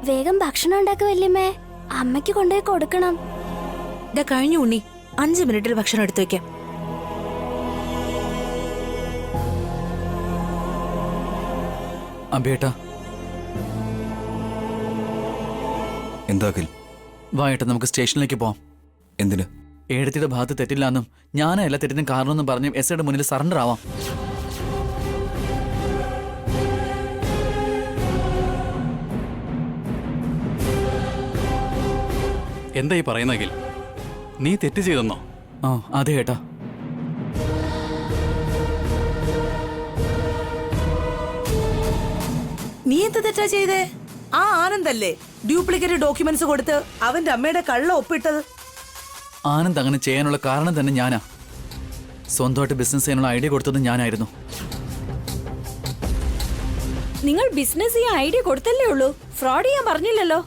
വേഗം ഭക്ഷണം ഉണ്ടാക്ക വല്യമ്മേ. അമ്മയ്ക്ക് കൊണ്ടുപോയി കൊടുക്കണം. ഇതാ കഴിഞ്ഞു ഉണ്ണി, 5 മിനിറ്റിൽ ഭക്ഷണം എടുത്തു വെക്കാം. അബേട്ടാ, എന്താക്കിൽ? വായേട്ടാ, നമുക്ക് സ്റ്റേഷനിലേക്ക് പോവാം. എന്തിന്? ഏടത്തിയുടെ ഭാഗത്ത് തെറ്റില്ലാന്നും ഞാനാ എല്ലാ തെറ്റിനും കാരണമെന്നും പറഞ്ഞ് എസ്ഐയുടെ മുന്നിൽ സറണ്ടർ ആവാം. എന്തായി പറയുന്നെങ്കിൽ നീ തെറ്റ് ചെയ്തെന്നോ? ആ അതെ ഏട്ടാ. നീ എന്ത് തെറ്റാ ചെയ്തേ? ആ ആനന്ദല്ലേ ഡ്യൂപ്ലിക്കേറ്റ് ഡോക്യുമെന്റ്സ് കൊടുത്ത് അവന്റെ അമ്മയുടെ കള്ള ഒപ്പിട്ടത്? ആനന്ദ് അങ്ങനെ ചെയ്യാനുള്ള കാരണം തന്നെ ഞാനാ. സ്വന്തമായിട്ട് ബിസിനസ് ചെയ്യാനുള്ള ഐഡിയ കൊടുത്തത് ഞാനായിരുന്നു. നിങ്ങൾ ബിസിനസ് ചെയ്യാൻ ഐഡിയ കൊടുത്തല്ലേ ഉള്ളൂ, ഫ്രോഡ് ചെയ്യാൻ പറഞ്ഞില്ലല്ലോ.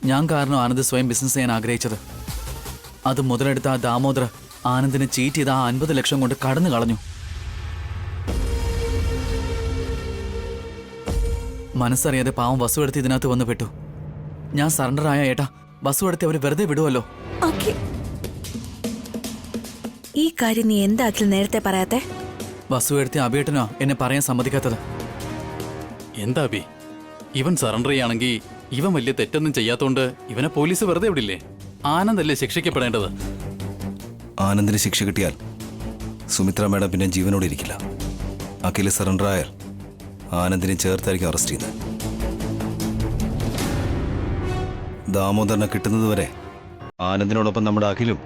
ഞാൻ കാരണം ആനന്ദ് സ്വയം ബിസിനസ് ചെയ്യാൻ ആഗ്രഹിച്ചത്. അത് മുതലെടുത്ത ആ ദാമോദർ ആനന്ദിനെ ചീറ്റ് ചെയ്ത് ആ 50 ലക്ഷം കൊണ്ട് കടന്നു കളഞ്ഞു. മനസ്സറിയാതെ പാവം വസു എടുത്ത് ഇതിനകത്ത് വന്ന് പെട്ടു. ഞാൻ സറണ്ടർ ആയ ഏട്ടാ, വസു എടുത്ത് അവർ വെറുതെ വിടുവല്ലോ. ഈ കാര്യം നീ എന്താക്കിൽ നേരത്തെ പറയാത്തെ? വസു എടുത്ത് അബേട്ടനോ എന്നെ പറയാൻ സമ്മതിക്കാത്തത്. എന്താ അബി, ഇവൻ സറണ്ടർ ചെയ്യാണെങ്കിൽ ഇവൻ വലിയ തെറ്റൊന്നും ചെയ്യാത്തോണ്ട് ഇവനെ പോലീസ് വെറുതെ വിടില്ലേ? ആനന്ദല്ലേ ശിക്ഷിക്കപ്പെടേണ്ടത്. ആനന്ദിന് ശിക്ഷ കിട്ടിയാൽ സുമിത്ര മേഡം പിന്നെ ജീവനോടെ ഇരിക്കില്ല. അഖില് സറണ്ടർ ആയാൽ ആനന്ദിനെ ചേർത്തായിരിക്കും അറസ്റ്റ് ചെയ്യുന്നത്. ദാമോദരനെ കിട്ടുന്നതുവരെ ആനന്ദിനോടൊപ്പം നമ്മുടെ അഖിലും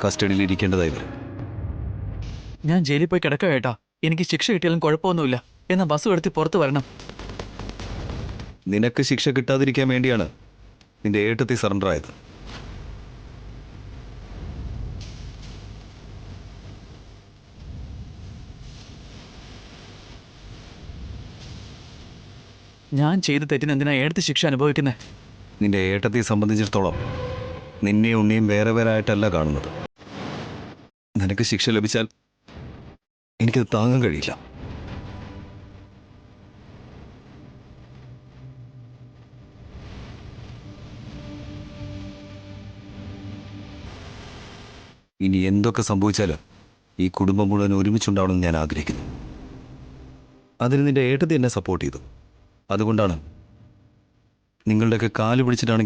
കസ്റ്റഡിയിൽ ഇരിക്കേണ്ടതായി വരും. ഞാൻ ജയിലിൽ പോയി കിടക്കാം ഏട്ടാ, എനിക്ക് ശിക്ഷ കിട്ടിയാലും കുഴപ്പമൊന്നുമില്ല. എന്നാ വസു എടുത്ത് പുറത്ത് വരണം. നിനക്ക് ശിക്ഷ കിട്ടാതിരിക്കാൻ വേണ്ടിയാണ് നിന്റെ ഏട്ടത്തി സറണ്ടർ ആയത്. ഞാൻ ചെയ്ത തെറ്റിന് എന്തിനാ ഏടത്തി ശിക്ഷ അനുഭവിക്കുന്നത്? നിന്റെ ഏട്ടത്തെ സംബന്ധിച്ചിടത്തോളം നിന്നെ ഉണ്ണിയും വേറെ വേറെ ആയിട്ടല്ല കാണുന്നത്. നിനക്ക് ശിക്ഷ ലഭിച്ചാൽ എനിക്കത് താങ്ങാൻ കഴിയില്ല. ഇനി എന്തൊക്കെ സംഭവിച്ചാലും ഈ കുടുംബം മുഴുവൻ ഒരുമിച്ചുണ്ടാവണമെന്ന് ഞാൻ ആഗ്രഹിക്കുന്നു. അതിന് നിന്റെ ഏട്ടത്തി എന്നെ സപ്പോർട്ട് ചെയ്തു. അതുകൊണ്ടാണ് നിങ്ങളുടെയൊക്കെ കാല് പിടിച്ചിട്ടാണ്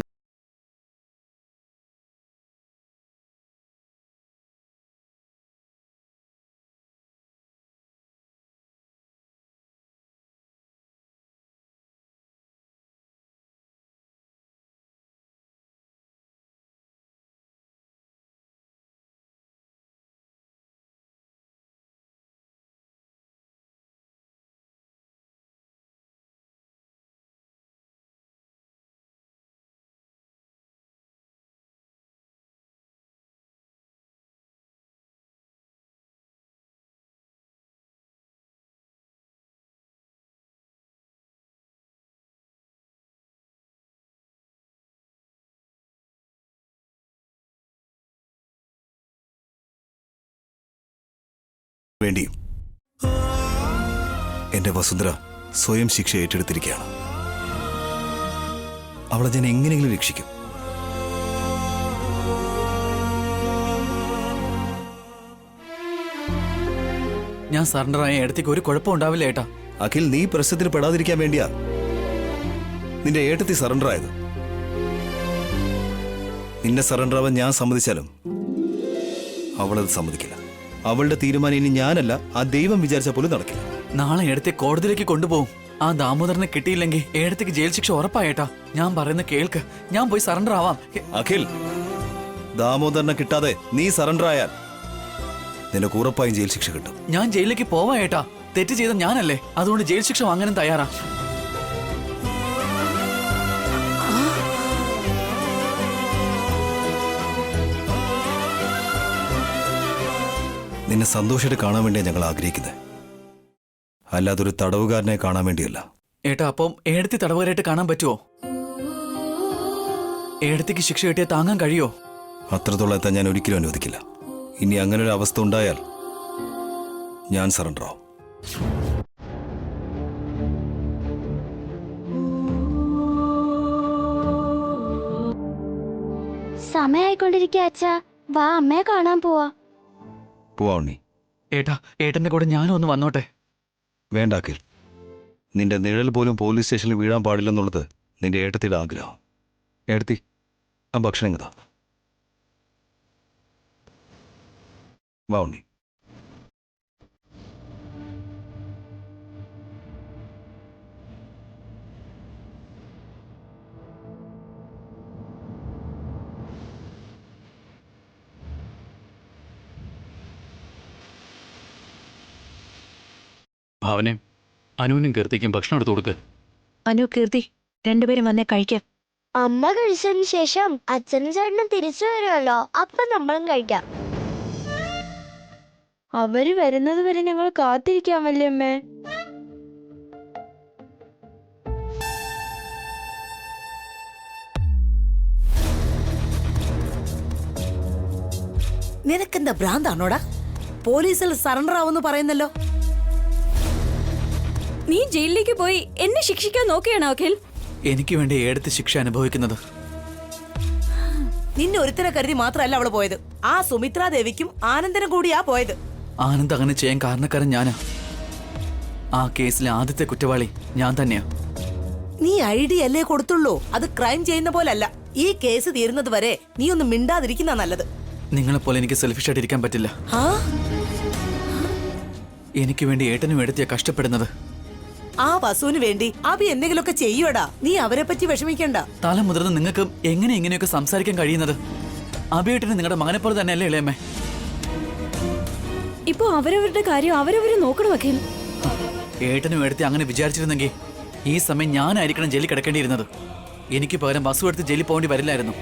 വേണ്ടി എന്റെ വസുന്ധര സ്വയം ശിക്ഷ ഏറ്റെടുത്തിരിക്കുകയാണ്. അവളെ ഞാൻ എങ്ങനെയെങ്കിലും രക്ഷിക്കും. ഞാൻ സറണ്ടറായ ഏടത്തിക്ക് ഒരു കുഴപ്പം ഉണ്ടാവില്ല ഏട്ടാ. അഖിൽ, നീ പ്രശ്നത്തിൽ പെടാതിരിക്കാൻ വേണ്ടിയാ നിന്റെ ഏട്ടത്തി സറണ്ടർ ആയത്. നിന്നെ സറണ്ടർ ആവാൻ ഞാൻ സമ്മതിച്ചാലും അവളത് സമ്മതിക്കില്ല. അവളുടെ തീരുമാനം ഇനി ഞാനല്ല, ആ ദൈവം വിചാരിച്ച പോലും നടക്കില്ല. നാളെ ഏടത്തെ കോടതിയിലേക്ക് കൊണ്ടുപോകും. ആ ദാമോദരനെ കിട്ടിയില്ലെങ്കിൽ ഏടത്തേക്ക് ജയിൽ ശിക്ഷ ഉറപ്പായേട്ടാ. ഞാൻ പറയുന്ന കേൾക്ക്, ഞാൻ പോയി സറണ്ടർ ആവാം. അഖിൽ, ദാമോദരനെ കിട്ടാതെ നീ സറണ്ടർ ആയാൽ നിനക്ക് ഉറപ്പായും ജയിൽ ശിക്ഷ കിട്ടും. ഞാൻ ജയിലിലേക്ക് പോവാ ഏട്ടാ. തെറ്റ് ചെയ്ത ഞാനല്ലേ, അതുകൊണ്ട് ജയിൽ ശിക്ഷ വാങ്ങാനും തയ്യാറാ. നിന്നെ സന്തോഷമായിട്ട് കാണാൻ വേണ്ടിയാണ് ഞങ്ങൾ ആഗ്രഹിക്കുന്നത്, അല്ലാതൊരു തടവുകാരനെ കാണാൻ വേണ്ടിയല്ല. ഏട്ടാ, അപ്പം ഏടത്തി തടവുകാരായിട്ട് കാണാൻ പറ്റുമോ? ഏടത്തിക്ക് ശിക്ഷ കിട്ടിയാൽ താങ്ങാൻ കഴിയോ? അത്രത്തോളം എത്താൻ ഞാൻ ഒരിക്കലും അനുവദിക്കില്ല. ഇനി അങ്ങനെ ഒരു അവസ്ഥ ഉണ്ടായാൽ ഞാൻ സറണ്ടർ ആവും. സമയായിക്കൊണ്ടിരിക്കുക അച്ഛാ. വാ അമ്മയെ കാണാൻ പോവാ. പോവാ ഉണ്ണി. ഏട്ടാ, ഏട്ടന്റെ കൂടെ ഞാനും ഒന്ന് വന്നോട്ടെ. വേണ്ട അഖിൽ, നിന്റെ നിഴൽ പോലും പോലീസ് സ്റ്റേഷനിൽ വീഴാൻ പാടില്ലെന്നുള്ളത് നിന്റെ ഏട്ടത്തിയുടെ ആഗ്രഹം. ഏട്ടത്തി, ആ ഭക്ഷണം ഇങ്ങതാ. വാ ഉണ്ണി. ഭാവനെ, അനുവിനും കീർത്തിക്കും ഭക്ഷണം എടുത്തു കൊടുക്ക്. അനു, കീർത്തി, രണ്ടുപേരും വന്നേ കഴിക്കാം. അമ്മ കഴിച്ചതിന് ശേഷം അച്ഛനും ചേട്ടനും തിരിച്ചു വരുമല്ലോ, അപ്പൊ നമ്മളും കഴിക്കാം. അവര് വരുന്നത് വരെ ഞങ്ങൾ കാത്തിരിക്കാം വല്യമ്മേ. നിനക്കെന്താ ഭ്രാന്താണോടാ? പോലീസിൽ സറണ്ടർ ആവുമെന്ന് പറയുന്നല്ലോ. നീ ജയിലിലേക്ക് പോയി എന്നെ ശിക്ഷിക്കാൻ നോക്കുകയാണോ അഖിൽ? എനിക്ക് വേണ്ടി ഏടത്തി ശിക്ഷ അനുഭവിക്കുന്നത്. നിന്നെ ഒരുത്തനെ കരുതി മാത്രമല്ല അവള് പോയത്, ആ സുമിത്രാ ദേവിക്കും ആനന്ദനും കൂടിയാ പോയത്. ആനന്ദ് അങ്ങനെ ചെയ്യാൻ കാരണക്കാരൻ ഞാനാ. ആ കേസിലെ ആദ്യത്തെ കുറ്റവാളി ഞാൻ തന്നെയാ. നീ ഐഡിയ അല്ലേ കൊടുത്തുള്ളൂ, അത് ക്രൈം ചെയ്യുന്ന പോലല്ല. ഈ കേസ് തീരുന്നത് വരെ നീ ഒന്ന് മിണ്ടാതിരിക്കുന്ന നല്ലത്. നിങ്ങളെപ്പോലെ എനിക്ക് സെൽഫിഷ് ആയിട്ട് ഇരിക്കാൻ പറ്റില്ല. ആ എനിക്ക് വേണ്ടി ഏട്ടനും എടുത്തിയാ കഷ്ടപ്പെടുന്നത്. ആ വസുവിന് വേണ്ടി അഭി എന്തെങ്കിലുമൊക്കെ ചെയ്യൂടാ, നീ അവരെ പറ്റി വിഷമിക്കണ്ട. തല മുതിർന്ന് നിങ്ങൾക്ക് എങ്ങനെ ഇങ്ങനെയൊക്കെ സംസാരിക്കാൻ കഴിയുന്നത്? അഭിയേട്ടന് നിങ്ങളുടെ മകനെ പോലെ തന്നെയല്ലേ ഇളയമ്മേ? ഇപ്പൊ അവരവരുടെ കാര്യം അവരവര് നോക്കണം അഖിൽ. ഏട്ടനും എടുത്തി അങ്ങനെ വിചാരിച്ചിരുന്നെങ്കിൽ ഈ സമയം ഞാനായിരിക്കണം ജയിലിൽ കിടക്കേണ്ടിയിരുന്നത്. എനിക്ക് പകരം വസു എടുത്ത് ജയിലിൽ പോകേണ്ടി വരില്ലായിരുന്നു.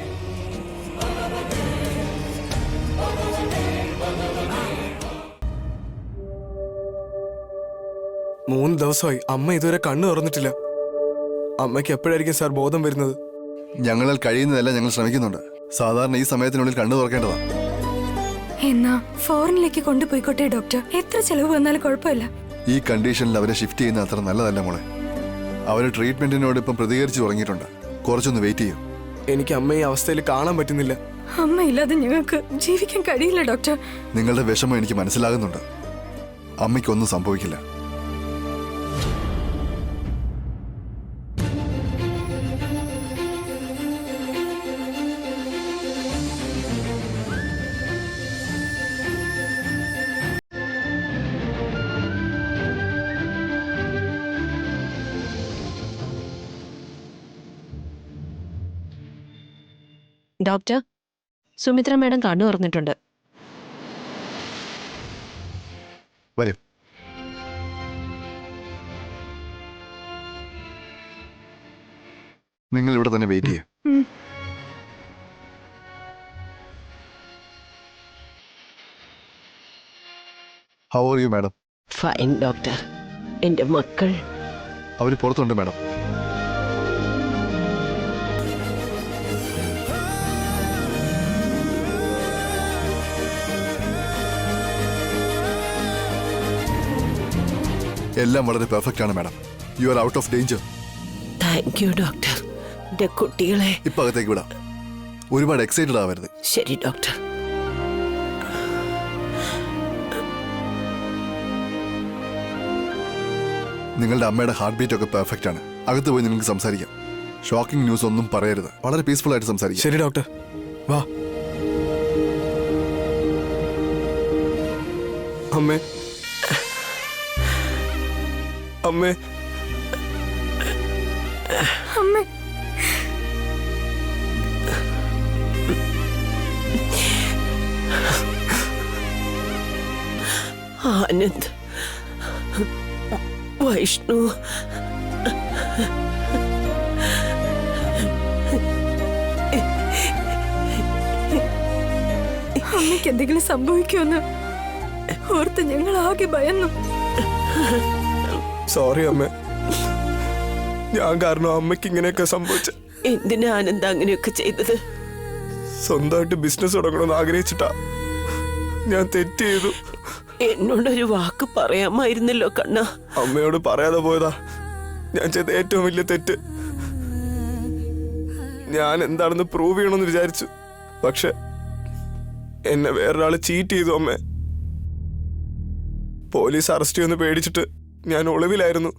മൂന്ന് ദിവസമായി അമ്മ ഇതുവരെ കണ്ണു തുറന്നിട്ടില്ല. അമ്മയ്ക്ക് എപ്പോഴായിരിക്കും സാർ ബോധം വരുന്നത്? ഞങ്ങളാൽ കഴിയുന്നതെല്ലാം ഞങ്ങൾ ശ്രമിക്കുന്നുണ്ട്. സാധാരണ ഈ സമയത്തിനുള്ളിൽ കണ്ണു തുറക്കേണ്ടതാണ്. എന്നാ ഫോറിനിലേക്ക് കൊണ്ടുപോയിക്കോട്ടെ ഡോക്ടർ, എത്ര ചെലവ് വന്നാലും കുഴപ്പമില്ല. ഈ കണ്ടീഷനിൽ അവരെ ഷിഫ്റ്റ് ചെയ്യുന്ന അത്ര നല്ലതല്ല മോളെ. അവർ ട്രീറ്റ്മെന്റിനോട് ഇപ്പം പ്രതികരിച്ചു തുടങ്ങിയിട്ടുണ്ട്. കുറച്ചൊന്ന് വെയിറ്റ് ചെയ്യും. എനിക്ക് അമ്മയെ ഈ അവസ്ഥയിൽ കാണാൻ പറ്റുന്നില്ല. അമ്മയില്ലാതെ ഞങ്ങൾക്ക് ജീവിക്കാൻ കഴിയില്ല ഡോക്ടർ. നിങ്ങളുടെ വിഷമം എനിക്ക് മനസ്സിലാകുന്നുണ്ട്. അമ്മയ്ക്കൊന്നും സംഭവിക്കില്ല. ഡോക്ടർ, സുമിത്ര മാഡം കണ്ണു തുറന്നിട്ടുണ്ട്. വരും. നിങ്ങൾ ഇവിടെ തന്നെ വെയിറ്റ് ചെയ്യും. How are you madam? Fine doctor. എന്റെ മക്കൾ അവർ പുറത്തുണ്ട് മാഡം. എല്ലാം വളരെ പെർഫെക്റ്റ് ആണ് madam. You are out of danger. Thank you doctor. എന്റെ കുട്ടികളെ ഇപ്പൊ അകത്തേക്ക് വിടാം. ഒരുപാട് എക്സൈറ്റഡ് ആവരുത്. ശരി ഡോക്ടർ. നിങ്ങളുടെ അമ്മയുടെ ഹാർട്ട് ബീറ്റ് ഒക്കെ പെർഫെക്റ്റ് ആണ്. അകത്ത് പോയി നിങ്ങൾക്ക് സംസാരിക്കാം. ഷോക്കിംഗ് ന്യൂസ് ഒന്നും പറയരുത്. വളരെ പീസ്ഫുൾ ആയിട്ട് സംസാരിക്കാം. ശരി ഡോക്ടർ, വാ. അമ്മേ, അമ്മേ, അമ്മേ, ആനന്ദ്, വൈഷ്ണു, അമ്മയ്ക്ക് എന്തെങ്കിലും സംഭവിക്കുമെന്ന് ഓർത്ത് ഞങ്ങൾ ആകെ ഭയന്നു. സോറി അമ്മേ, ഞാൻ കാരണം അമ്മയ്ക്ക് ഇങ്ങനെയൊക്കെ സംഭവിച്ച. എന്തിനാ ആനന്ദ് അങ്ങനെയൊക്കെ ചെയ്തത്? സ്വന്തമായിട്ട് ബിസിനസ് തുടങ്ങണമെന്ന് ആഗ്രഹിച്ചിട്ടാ. ഞാൻ തെറ്റ് ചെയ്തു. എന്നോടൊരു വാക്ക് പറയാമായിരുന്നല്ലോ കണ്ണ. അമ്മയോട് പറയാതെ പോയതാ ഞാൻ ചെയ്ത ഏറ്റവും വലിയ തെറ്റ്. ഞാൻ എന്താണെന്ന് പ്രൂവ് ചെയ്യണമെന്ന് വിചാരിച്ചു. പക്ഷെ എന്നെ വേറൊരാള് ചീറ്റ് ചെയ്തു അമ്മേ. പോലീസ് അറസ്റ്റ് ചെയ്യുമെന്ന് പേടിച്ചിട്ട് ഞാൻ ഒളിവിലായിരുന്നു.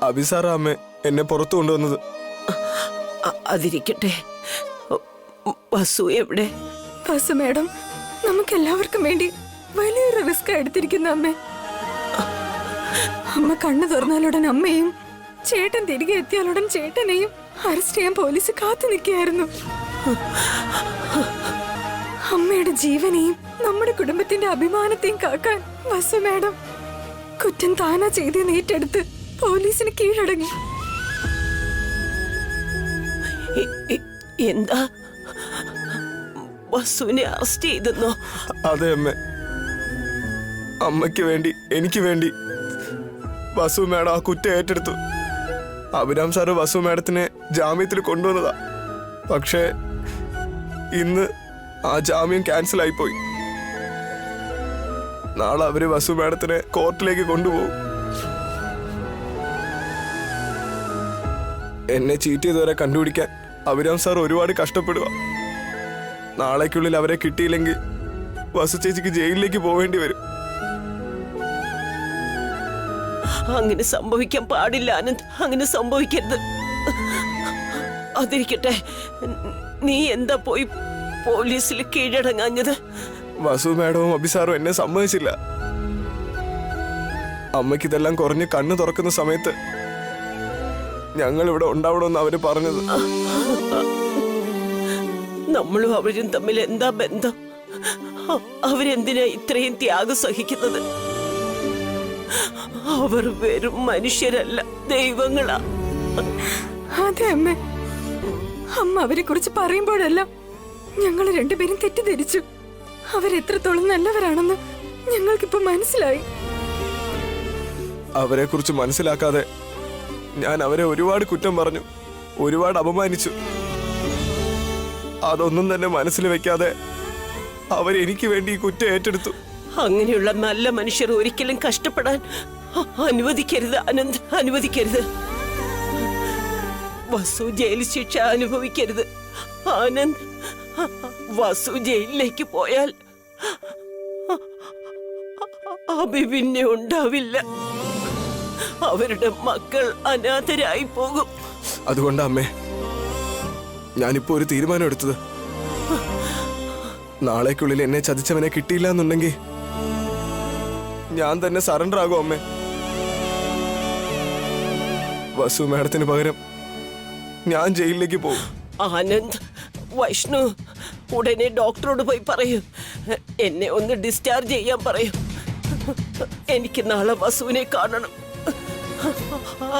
അഭിസാറാ അമ്മേ എന്നെ പുറത്തു കൊണ്ടുവന്നത്. അതിരിക്കട്ടെ, വസു എവിടെ? വസു മാഡം നമുക്ക് എല്ലാവർക്കും വേണ്ടി വലിയൊരു റിസ്ക് എടുത്തിരിക്കുന്ന അമ്മ. അമ്മ കണ്ണു തുറന്നാലുടൻ അമ്മയും ചേട്ടൻ തിരികെ എത്തിയാലുടൻ ചേട്ടനെയും അറസ്റ്റ് ചെയ്യാൻ പോലീസ് കാത്തു നിൽക്കുകയായിരുന്നു. അമ്മയുടെ ജീവനെയും നമ്മുടെ കുടുംബത്തിന്റെ അഭിമാനത്തെയും കാക്കാൻ വസു മാഡം കുറ്റം താനാ ചെയ്തെന്ന് ഏറ്റെടുത്ത് പോലീസിന് കീഴടങ്ങി. എന്താ, വസുവിനെ അറസ്റ്റ് ചെയ്തെന്നോ? അതെ അമ്മേ, അമ്മയ്ക്ക് വേണ്ടി എനിക്ക് വേണ്ടി വസു മാഡം ആ കുറ്റം ഏറ്റെടുത്തു. അഭിരാം സാറ് വസു മാഡത്തിനെ ജാമ്യത്തിൽ കൊണ്ടുവന്നതാ. പക്ഷേ ഇന്ന് ആ ജാമ്യം ക്യാൻസൽ ആയിപ്പോയി. നാളെ അവര് വസു മാഡത്തിനെ കോർട്ടിലേക്ക് കൊണ്ടുപോകും. എന്നെ ചീറ്റ് ചെയ്തവരെ കണ്ടുപിടിക്കാൻ അഭിരാം സാർ ഒരുപാട് കഷ്ടപ്പെടുക. നാളേക്കുള്ളിൽ അവരെ കിട്ടിയില്ലെങ്കിൽ വസു ചേച്ചിക്ക് ജയിലിലേക്ക് പോവേണ്ടി വരും. അങ്ങനെ സംഭവിക്കാൻ പാടില്ല ആനന്ദ്, അങ്ങനെ സംഭവിക്കരുത്. അതിരിക്കട്ടെ, നീ എന്താ പോയി പോലീസിൽ കീഴടങ്ങാഞ്ഞത്? വസു മാഡവും അഭിസാറും എന്നെ സമ്മതിച്ചില്ല. അമ്മയ്ക്ക് ഇതെല്ലാം കുറഞ്ഞ് കണ്ണു തുറക്കുന്ന സമയത്ത് ഞങ്ങൾ ഇവിടെ ഉണ്ടാവണമെന്ന് അവര് പറഞ്ഞത്. നമ്മളും അവരും തമ്മിൽ എന്താ ബന്ധം? അവരെന്തിനാ ഇത്രയും ത്യാഗം സഹിക്കുന്നത്? അവർ വെറും മനുഷ്യരല്ല, ദൈവങ്ങളാ. അതെ അമ്മ, അമ്മ അവരെ കുറിച്ച് പറയുമ്പോഴെല്ലാം ഞങ്ങൾ രണ്ടുപേരും തെറ്റിദ്ധരിച്ചു. അവരെത്രത്തോളം നല്ലവരാണെന്ന് ഞങ്ങൾക്കിപ്പോ മനസ്സിലായി. അവരെ കുറിച്ച് മനസ്സിലാക്കാതെ ഞാൻ അവരെ ഒരുപാട് കുറ്റം പറഞ്ഞു, ഒരുപാട് അപമാനിച്ചു. അതൊന്നും തന്നെ മനസ്സിൽ വെക്കാതെ അവരെനിക്ക് വേണ്ടി ഈ കുറ്റം ഏറ്റെടുത്തു. അങ്ങനെയുള്ള നല്ല മനുഷ്യർ ഒരിക്കലും കഷ്ടപ്പെടാൻ അനുവദിക്കരുത് ആനന്ദ്, അനുവദിക്കരുത്. വസു ജയിൽ ശിക്ഷ അനുഭവിക്കരുത് ആനന്ദ്. വസു ജയിലിലേക്ക് പോയാൽ അഭി പിന്നെ ഉണ്ടാവില്ല. അവരുടെ മക്കൾ അനാഥരായി പോകും. അതുകൊണ്ടാ അമ്മേ ഞാനിപ്പോ ഒരു തീരുമാനം എടുത്തത്. നാളേക്കുള്ളിൽ എന്നെ ചതിച്ചവനെ കിട്ടിയില്ല എന്നുണ്ടെങ്കിൽ ഞാൻ തന്നെ സറണ്ടർ ആകും അമ്മേ. വസു മാഡത്തിന് പകരം ഞാൻ ജയിലിലേക്ക് പോകും. ആനന്ദ്, വൈഷ്ണു ഉടനെ ഡോക്ടറോട് പോയി പറയൂ, എന്നെ ഒന്ന് ഡിസ്ചാർജ് ചെയ്യാൻ പറയൂ. എനിക്ക് നാളെ വസുവിനെ കാണണം.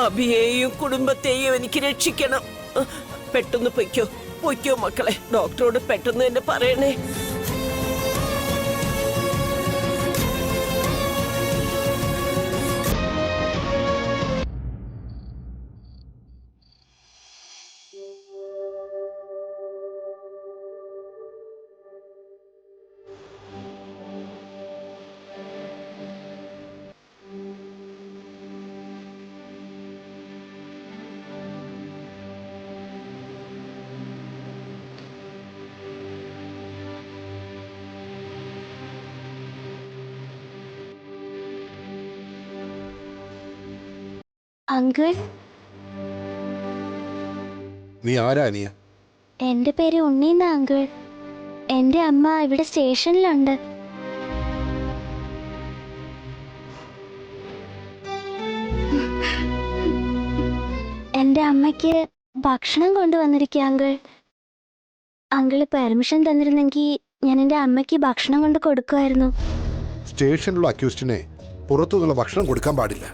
അഭിയെയും കുടുംബത്തെയും എനിക്ക് രക്ഷിക്കണം. പെട്ടെന്ന് പൊയ്ക്കോ, പൊയ്ക്കോ മക്കളെ. ഡോക്ടറോട് പെട്ടെന്ന് തന്നെ പറയണേ. അങ്കിൾ, നീ ആരാ അനിയ? എന്റെ പേര് ഉണ്ണീന്ന അങ്കിൾ. എന്റെ അമ്മ ഇവിടെ സ്റ്റേഷനിലുണ്ട്. എന്റെ അമ്മയ്ക്ക് ഭക്ഷണം കൊണ്ടുവന്നിരിക്കുക അങ്കിൾ. അങ്കിള് പെർമിഷൻ തന്നിരുന്നെങ്കിൽ ഞാൻ എന്റെ അമ്മയ്ക്ക് ഭക്ഷണം കൊണ്ട് കൊടുക്കുമായിരുന്നു. സ്റ്റേഷനിലുള്ള അക്യൂസ്റ്റിനെ പുറത്തുനിന്നുള്ള ഭക്ഷണം കൊടുക്കാൻ പാടില്ല.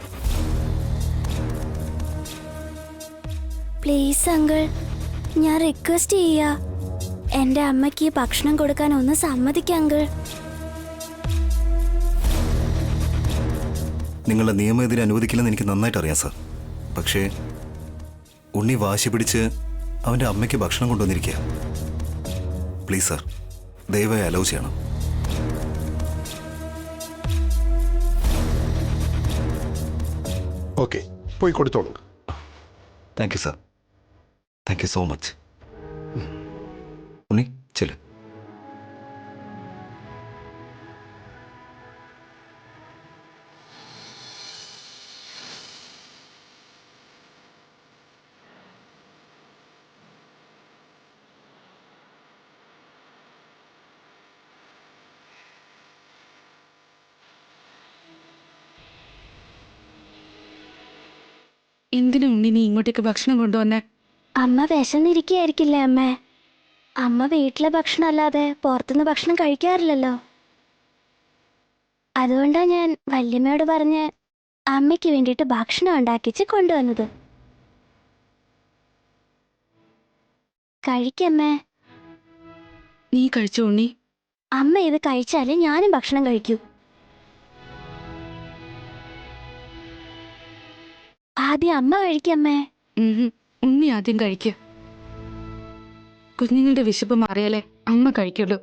പ്ലീസ് അങ്കിൾ, ഞാൻ റിക്വസ്റ്റ് ചെയ്യാ, എന്റെ അമ്മയ്ക്ക് ഭക്ഷണം കൊടുക്കാൻ ഒന്ന് സമ്മതിക്കാം അങ്കിൾ. നിങ്ങളുടെ നിയമം ഇതിനെ അനുവദിക്കില്ലെന്ന് എനിക്ക് നന്നായിട്ട് അറിയാം സാർ. പക്ഷേ ഉണ്ണി വാശി പിടിച്ച് അവൻ്റെ അമ്മയ്ക്ക് ഭക്ഷണം കൊണ്ടുവന്നിരിക്കുക. പ്ലീസ് സാർ, ദയവായി അലൗ ചെയ്യണം. ഓക്കെ, പോയി കൊടുത്തോളൂ. Thank you sir, thank you so much. Unni ചെല്. എന്തിനു ഉണ്ണി നീ ഇങ്ങോട്ടേക്ക് ഭക്ഷണം കൊണ്ടുവന്നേ? അമ്മ വിശന്നിരിക്കുകയായിരിക്കില്ലേ അമ്മേ? അമ്മ വീട്ടിലെ ഭക്ഷണം അല്ലാതെ പുറത്തുനിന്ന് ഭക്ഷണം കഴിക്കാറില്ലല്ലോ. അതുകൊണ്ടാ ഞാൻ വല്യമ്മയോട് പറഞ്ഞ് അമ്മയ്ക്ക് വേണ്ടിയിട്ട് ഭക്ഷണം ഉണ്ടാക്കിച്ച് കൊണ്ടുവന്നത്. കഴിക്കമ്മേ. നീ കഴിച്ചോ ഉണ്ണി? അമ്മ ഇത് കഴിച്ചാലേ ഞാനും ഭക്ഷണം കഴിക്കൂ. ആദ്യം അമ്മ കഴിക്കമ്മേ. ഉണ്ണി ആദ്യം കഴിക്ക്. കുഞ്ഞുങ്ങളുടെ വിശപ്പ് മാറിയാലേ അമ്മ കഴിക്കുള്ളൂ.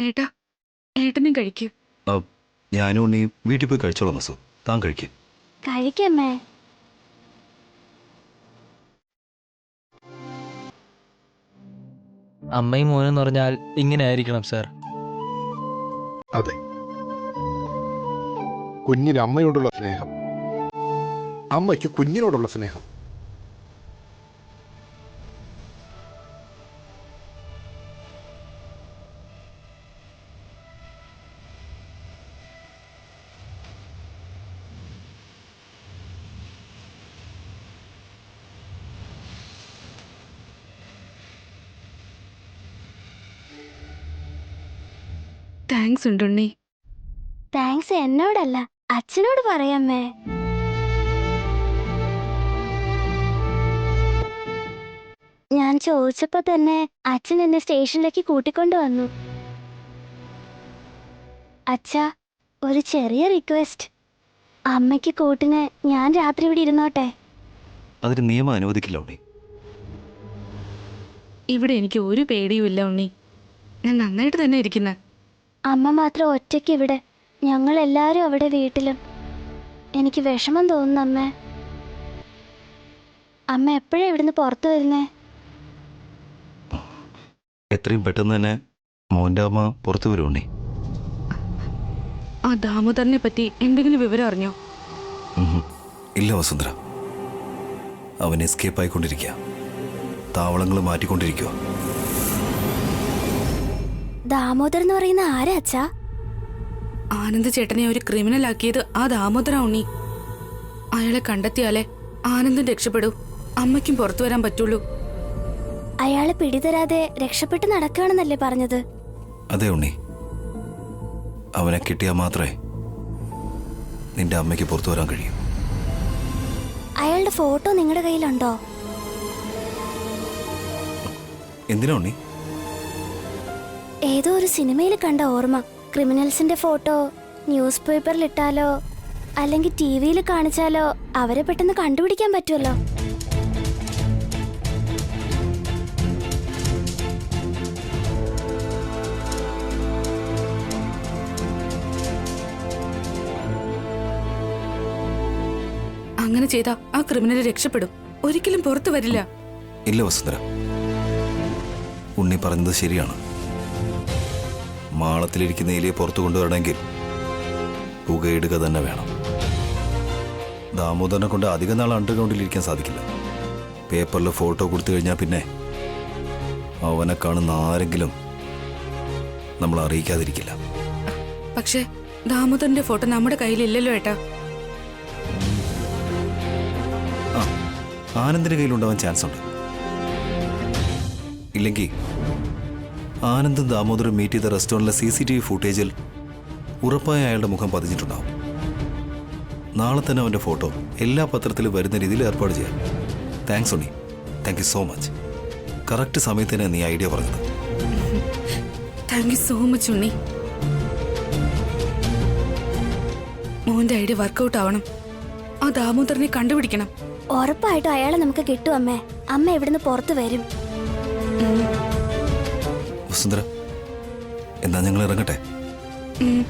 ഏട്ടാ, ഏട്ടനും കഴിക്കൂ. ഞാനും ഉണ്ണി വീട്ടിൽ പോയി കഴിച്ചോളാം മസു. താൻ കഴിക്കും. കഴിക്കമ്മേ. അമ്മയും മോനെന്ന് പറഞ്ഞാൽ ഇങ്ങനെ ആയിരിക്കണം സാർ. അതെ, കുഞ്ഞിന് അമ്മയോടുള്ള സ്നേഹം, അമ്മയ്ക്ക് കുഞ്ഞിനോടുള്ള സ്നേഹം. താങ്ക്സ് ഉണ്ടുണ്ണി. താങ്ക്സ് എന്നോടല്ല, അച്ഛനോട് പറയാമേ. ഞാൻ ചോദിച്ചപ്പോ തന്നെ അച്ഛൻ എന്നെ സ്റ്റേഷനിലേക്ക് കൂട്ടിക്കൊണ്ടു വന്നു. അച്ഛാ, ഒരു ചെറിയ റിക്വസ്റ്റ്. അമ്മയ്ക്ക് കൂട്ടിന് ഞാൻ രാത്രി ഇവിടെ ഇരുന്നോട്ടെ? അതിന് നിയമം അനുവദിക്കില്ല ഉണ്ണി. ഇവിടെ എനിക്ക് ഒരു പേടിയും ഇല്ല ഉണ്ണി. ഞാൻ നന്നായിട്ട് തന്നെ ഇരിക്കുന്നെ. അമ്മ മാത്രം ഒറ്റയ്ക്ക് ഇവിടെ, ഞങ്ങളെല്ലാവരും അവിടെ വീട്ടിലും. എനിക്ക് വിഷമം തോന്നുന്നു അമ്മേ. അമ്മ എപ്പോഴാ ഇവിടുന്ന് പുറത്തു വരുന്നേ? എത്രയും പെട്ടെന്ന് തന്നെ മോൻ്റെ അമ്മ പുറത്തു വരും ഉണ്ണി. ആ ദാമോദരനെ പറ്റി എന്തെങ്കിലും വിവരം അറിഞ്ഞോ? ഇല്ല വസുന്ധര, അവൻ എസ്കേപ്പ് ആയിക്കൊണ്ടിരിക്കുക, താവളങ്ങൾ മാറ്റിക്കൊണ്ടിരിക്കുക. ദാമോദർ എന്ന് പറയുന്ന ആരാ അച്ഛാ? ആനന്ദ് ചേട്ടനെ ഒരു ക്രിമിനൽ ആക്കിയത് ആ ദാമോദര ഉണ്ണി. അയാളെ കണ്ടെത്തിയാലേ ആനന്ദൻ രക്ഷപ്പെടൂ, അമ്മയ്ക്കും പുറത്തു വരാൻ പറ്റുള്ളൂ. അയാളെ പിടിതരാതെ രക്ഷപ്പെട്ട് നടക്കുകയാണെന്നല്ലേ പറഞ്ഞത്? അതെ ഉണ്ണി, അവനെ കിട്ടിയാൽ മാത്രമേ നിന്റെ അമ്മയ്ക്ക് പുറത്തു വരാൻ കഴിയൂ. അയാളുടെ ഫോട്ടോ നിങ്ങളുടെ കയ്യിലുണ്ടോ? എന്തിനാ ഉണ്ണി? ഏതോ ഒരു സിനിമയിൽ കണ്ട ഓർമ്മ. ക്രിമിനൽസിന്റെ ഫോട്ടോ ന്യൂസ് പേപ്പറിൽ ഇട്ടാലോ അല്ലെങ്കിൽ TV-യിൽ കാണിച്ചാലോ അവരെ പെട്ടെന്ന് കണ്ടുപിടിക്കാൻ പറ്റുമല്ലോ. അങ്ങനെ ചെയ്താ ആ ക്രിമിനൽ രക്ഷപ്പെടും, ഒരിക്കലും പുറത്തു വരില്ല. ഇല്ല വസുന്ധര, ഉണ്ണി പറഞ്ഞത് ശരിയാണ്. മാളത്തിലിരിക്കുന്ന എലിയെ പുറത്തു കൊണ്ടുവരണമെങ്കിൽ പുകയിടുക തന്നെ വേണം. ദാമോദരനെ കൊണ്ട് അധികം നാൾ അണ്ടർഗ്രൗണ്ടിലിരിക്കാൻ സാധിക്കില്ല. പേപ്പറിൽ ഫോട്ടോ കൊടുത്തു കഴിഞ്ഞാൽ പിന്നെ അവനെ കാണുന്ന ആരെങ്കിലും നമ്മൾ അറിയിക്കാതിരിക്കില്ല. പക്ഷേ ദാമോദരന്റെ ഫോട്ടോ നമ്മുടെ കയ്യിലില്ലല്ലോ ഏട്ടാ. ആനന്ദിന്റെ കയ്യിലുണ്ടാവാൻ ചാൻസ് ഉണ്ട്. ഇല്ലെങ്കിൽ ആനന്ദും ദാമോദറും മീറ്റ് ചെയ്ത റെസ്റ്റോറൻറ്റിലെ CCTV ഫുട്ടേജിൽ ഉറപ്പായ അയാളുടെ മുഖം പതിഞ്ഞിട്ടുണ്ടാവും. നാളെ തന്നെ അവൻ്റെ ഫോട്ടോ എല്ലാ പത്രത്തിലും വരുന്ന രീതിയിൽ ഏർപ്പാട് ചെയ്യാം. Thanks Unni, thank you so much. Correct സമയത്ത് തന്നെ നീ ഐഡിയ പറഞ്ഞത്. താങ്ക് യു സോ മച്ച് ഉണ്ണി. മോന്റെ ഐഡിയ വർക്കൗട്ട് ആവണം. ആ ദാമോദരനെ കണ്ടുപിടിക്കണം. ഉറപ്പായിട്ടും അയാളെ നമുക്ക് കിട്ടും അമ്മേ. അമ്മ ഇവിടുന്ന് പുറത്തു വരും. വസുന്ധര, എന്നാ ഞങ്ങൾ ഇറങ്ങട്ടെ. ഉം.